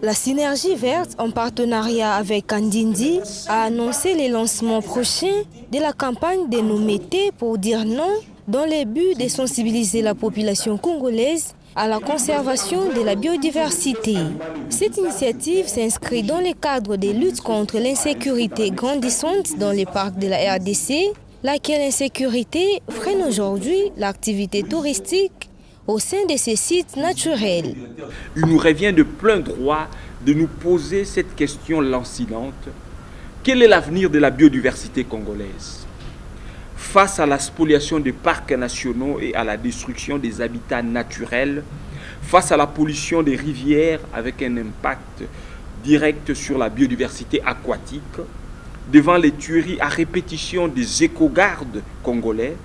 La Synergie Verte, en partenariat avec Kandindi, a annoncé les lancements prochains de la campagne dénommée T pour dire non, dans le but de sensibiliser la population congolaise à la conservation de la biodiversité. Cette initiative s'inscrit dans le cadre des luttes contre l'insécurité grandissante dans les parcs de la RDC, laquelle insécurité freine aujourd'hui l'activité touristique au sein de ces sites naturels. Il nous revient de plein droit de nous poser cette question lancinante. Quel est l'avenir de la biodiversité congolaise? Face à la spoliation des parcs nationaux et à la destruction des habitats naturels, face à la pollution des rivières avec un impact direct sur la biodiversité aquatique, devant les tueries à répétition des éco-gardes congolais,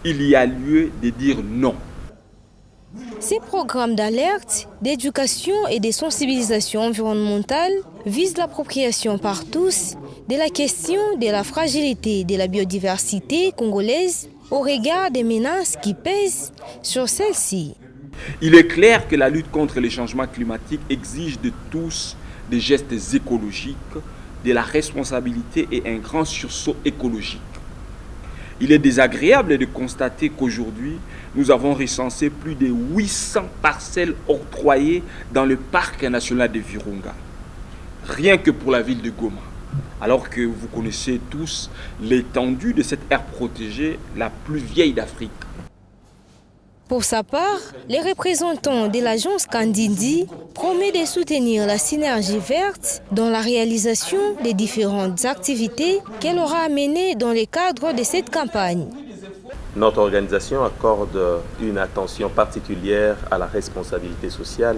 il y a lieu de dire non. Ces programmes d'alerte, d'éducation et de sensibilisation environnementale visent l'appropriation par tous de la question de la fragilité de la biodiversité congolaise au regard des menaces qui pèsent sur celle-ci. Il est clair que la lutte contre les changements climatiques exige de tous des gestes écologiques, de la responsabilité et un grand sursaut écologique. Il est désagréable de constater qu'aujourd'hui, nous avons recensé plus de 800 parcelles octroyées dans le parc national de Virunga, rien que pour la ville de Goma. Alors que vous connaissez tous l'étendue de cette aire protégée, la plus vieille d'Afrique. Pour sa part, les représentants de l'agence Kandindi promet de soutenir la Synergie Verte dans la réalisation des différentes activités qu'elle aura amenées dans le cadre de cette campagne. Notre organisation accorde une attention particulière à la responsabilité sociale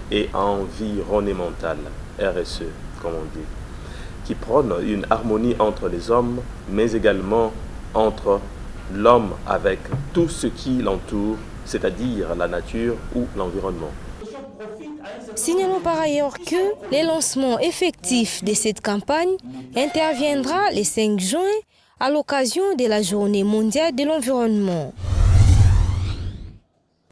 et environnementale, RSE comme on dit, qui prône une harmonie entre les hommes, mais également entre l'homme avec tout ce qui l'entoure, c'est-à-dire la nature ou l'environnement. Signalons par ailleurs que le lancement effectif de cette campagne interviendra le 5 juin à l'occasion de la Journée mondiale de l'environnement.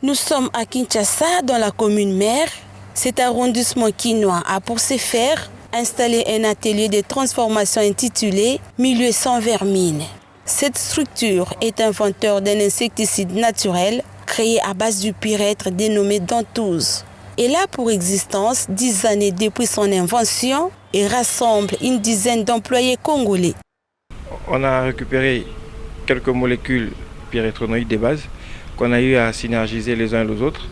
Nous sommes à Kinshasa, dans la commune mère. Cet arrondissement quinois a pour ce faire installé un atelier de transformation intitulé « Milieu sans vermine ». Cette structure est inventeur d'un insecticide naturel créé à base du pyrètre dénommé Dantouz. Elle a pour existence 10 années depuis son invention et rassemble une dizaine d'employés congolais. On a récupéré quelques molécules pyréthrinoïdes de base qu'on a eu à synergiser les uns les autres.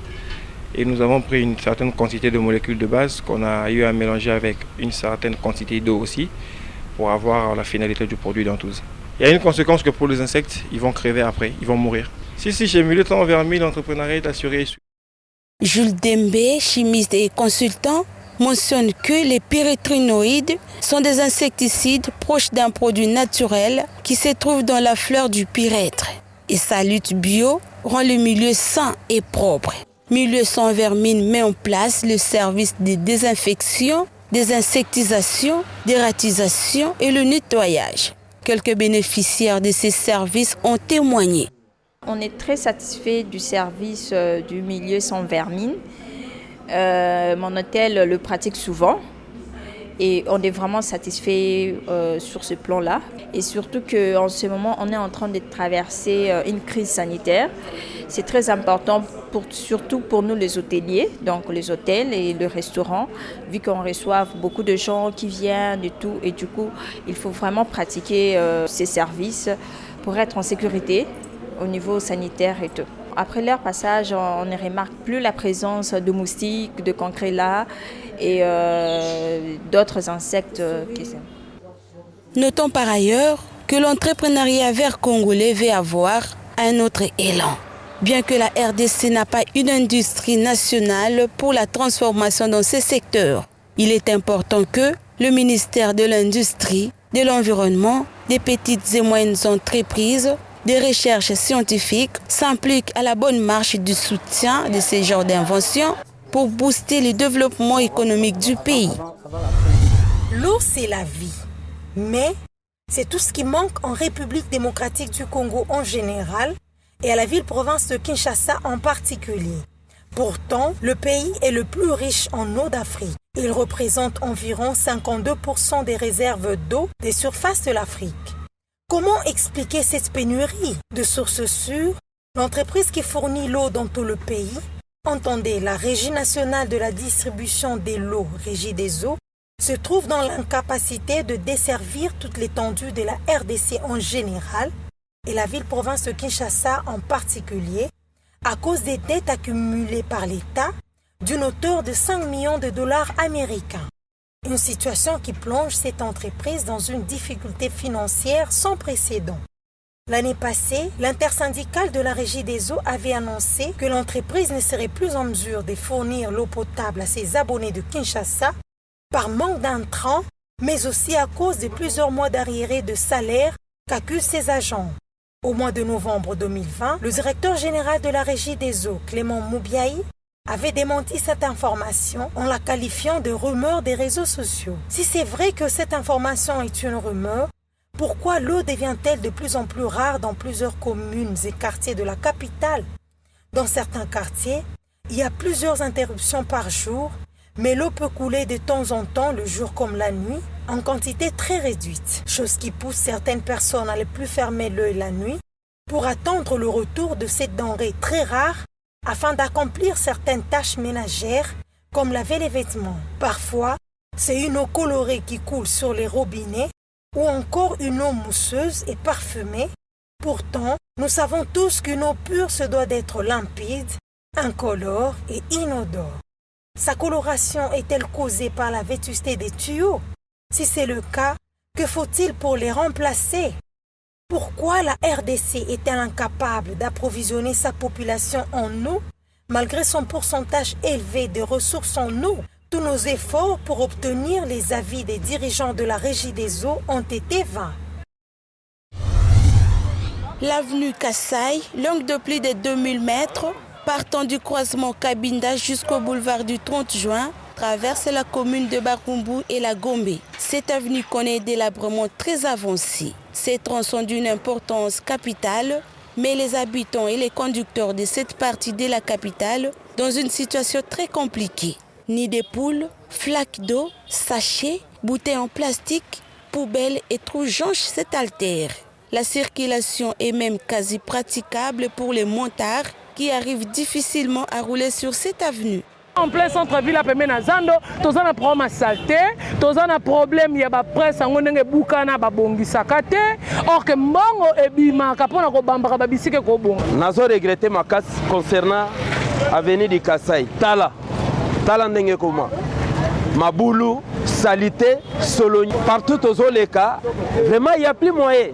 Et nous avons pris une certaine quantité de molécules de base qu'on a eu à mélanger avec une certaine quantité d'eau aussi pour avoir la finalité du produit Dantouz. Il y a une conséquence que pour les insectes, ils vont crever après, ils vont mourir. Si chez Milieu sans vermine, l'entrepreneuriat est assuré. Jules Dembe, chimiste et consultant, mentionne que les pyréthrinoïdes sont des insecticides proches d'un produit naturel qui se trouve dans la fleur du pyrètre. Et sa lutte bio rend le milieu sain et propre. Milieu sans vermine met en place le service de désinfection, désinsectisation, dératisation et le nettoyage. Quelques bénéficiaires de ces services ont témoigné. On est très satisfait du service du milieu sans vermine. Mon hôtel le pratique souvent et on est vraiment satisfait sur ce plan-là. Et surtout qu'en ce moment, on est en train de traverser une crise sanitaire. C'est très important, surtout pour nous les hôteliers, donc les hôtels et le restaurant, vu qu'on reçoit beaucoup de gens qui viennent et tout. Et du coup, il faut vraiment pratiquer ces services pour être en sécurité au niveau sanitaire et tout. Après leur passage, on ne remarque plus la présence de moustiques, de cancrelats et d'autres insectes. Notons par ailleurs que l'entrepreneuriat vert congolais veut avoir un autre élan. Bien que la RDC n'a pas une industrie nationale pour la transformation dans ces secteurs, il est important que le ministère de l'Industrie, de l'Environnement, des petites et moyennes entreprises, des recherches scientifiques s'impliquent à la bonne marche du soutien de ces genres d'inventions pour booster le développement économique du pays. L'eau, c'est la vie, mais c'est tout ce qui manque en République démocratique du Congo en général et à la ville-province de Kinshasa en particulier. Pourtant, le pays est le plus riche en eau d'Afrique. Il représente environ 52% des réserves d'eau des surfaces de l'Afrique. Comment expliquer cette pénurie? De sources sûres, l'entreprise qui fournit l'eau dans tout le pays, entendez la Régie nationale de la distribution de l'eau, Régie des eaux, se trouve dans l'incapacité de desservir toute l'étendue de la RDC en général et la ville-province de Kinshasa en particulier, à cause des dettes accumulées par l'État d'une hauteur de 5 millions de dollars américains. Une situation qui plonge cette entreprise dans une difficulté financière sans précédent. L'année passée, l'intersyndicale de la Régie des eaux avait annoncé que l'entreprise ne serait plus en mesure de fournir l'eau potable à ses abonnés de Kinshasa par manque d'intrants, mais aussi à cause de plusieurs mois d'arriérés de salaire qu'accusent ses agents. Au mois de novembre 2020, le directeur général de la Régie des eaux, Clément Moubiaï, avait démenti cette information en la qualifiant de rumeur des réseaux sociaux. Si c'est vrai que cette information est une rumeur, pourquoi l'eau devient-elle de plus en plus rare dans plusieurs communes et quartiers de la capitale? Dans certains quartiers, il y a plusieurs interruptions par jour, mais l'eau peut couler de temps en temps, le jour comme la nuit, en quantité très réduite, chose qui pousse certaines personnes à ne plus fermer l'œil la nuit pour attendre le retour de cette denrée très rare afin d'accomplir certaines tâches ménagères comme laver les vêtements. Parfois, c'est une eau colorée qui coule sur les robinets ou encore une eau mousseuse et parfumée. Pourtant, nous savons tous qu'une eau pure se doit d'être limpide, incolore et inodore. Sa coloration est-elle causée par la vétusté des tuyaux? Si c'est le cas, que faut-il pour les remplacer? Pourquoi la RDC est-elle incapable d'approvisionner sa population en eau malgré son pourcentage élevé de ressources en eau? Tous nos efforts pour obtenir les avis des dirigeants de la Régie des eaux ont été vains. L'avenue Kassai, longue de plus de 2000 mètres, partant du croisement Kabinda jusqu'au boulevard du 30 juin, traverse la commune de Bakumbu et la Gombe. Cette avenue connaît des délabrements très avancés. Ces troncs sont d'une importance capitale, mais les habitants et les conducteurs de cette partie de la capitale dans une situation très compliquée. Nids de poules, flaques d'eau, sachets, bouteilles en plastique, poubelles et trous jonchent cette artère. La circulation est même quasi praticable pour les motards qui arrivent difficilement à rouler sur cette avenue. En plein centre-ville, à Pemenazando, tous on a problème à saleté, tous on a problème, il y a des presse, on a des boukana, babongi sakate, or que mongo et bima, kapona ko bambara babisike ko bon. Nazo regretté ma casse concernant avenue de Kassai. Tala ndenge koma. Maboulou, salité, Sologny, partout aux les cas, vraiment il n'y a plus moyen.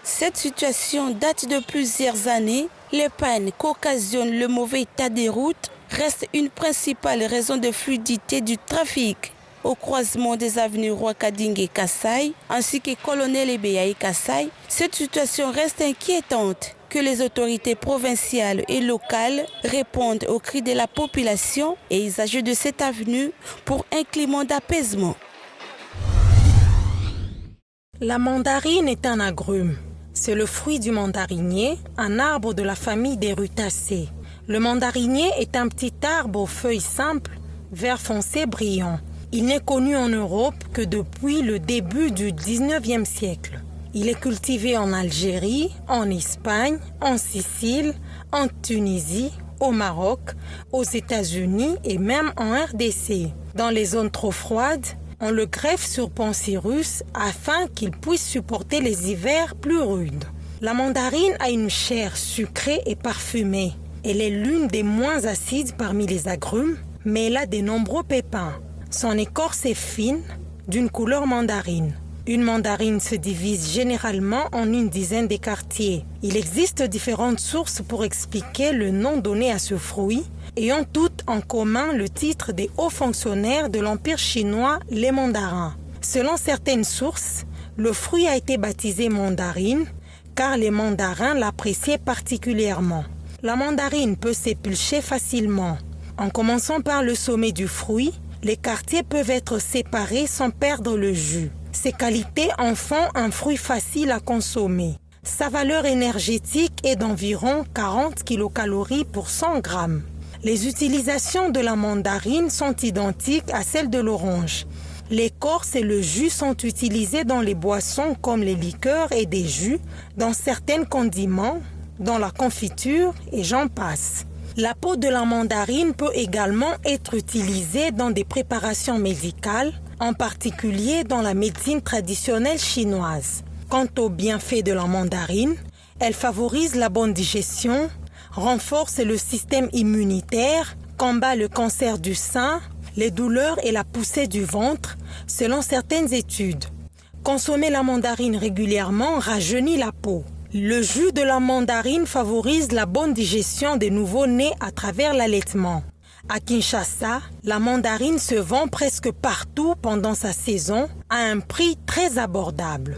Cette situation date de plusieurs années. Les pannes qu'occasionne le mauvais état des routes reste une principale raison de fluidité du trafic. Au croisement des avenues Roi-Kading et Kassai, ainsi que Colonel Ebeya et Kassai, cette situation reste inquiétante. Que les autorités provinciales et locales répondent aux cris de la population et usagers de cette avenue pour un climat d'apaisement. La mandarine est un agrume. C'est le fruit du mandarinier, un arbre de la famille des rutacées. Le mandarinier est un petit arbre aux feuilles simples, vert foncé brillant. Il n'est connu en Europe que depuis le début du 19e siècle. Il est cultivé en Algérie, en Espagne, en Sicile, en Tunisie, au Maroc, aux États-Unis et même en RDC. Dans les zones trop froides, on le greffe sur Pancirus afin qu'il puisse supporter les hivers plus rudes. La mandarine a une chair sucrée et parfumée. Elle est l'une des moins acides parmi les agrumes, mais elle a de nombreux pépins. Son écorce est fine, d'une couleur mandarine. Une mandarine se divise généralement en une dizaine de quartiers. Il existe différentes sources pour expliquer le nom donné à ce fruit, ayant toutes en commun le titre des hauts fonctionnaires de l'Empire chinois, les mandarins. Selon certaines sources, le fruit a été baptisé mandarine car les mandarins l'appréciaient particulièrement. La mandarine peut s'éplucher facilement. En commençant par le sommet du fruit, les quartiers peuvent être séparés sans perdre le jus. Ces qualités en font un fruit facile à consommer. Sa valeur énergétique est d'environ 40 kcal pour 100 grammes. Les utilisations de la mandarine sont identiques à celles de l'orange. L'écorce et le jus sont utilisés dans les boissons comme les liqueurs et des jus, dans certains condiments, dans la confiture et j'en passe. La peau de la mandarine peut également être utilisée dans des préparations médicales, en particulier dans la médecine traditionnelle chinoise. Quant aux bienfaits de la mandarine, elle favorise la bonne digestion, renforce le système immunitaire, combat le cancer du sein, les douleurs et la poussée du ventre, selon certaines études. Consommer la mandarine régulièrement rajeunit la peau. Le jus de la mandarine favorise la bonne digestion des nouveau-nés à travers l'allaitement. À Kinshasa, la mandarine se vend presque partout pendant sa saison à un prix très abordable.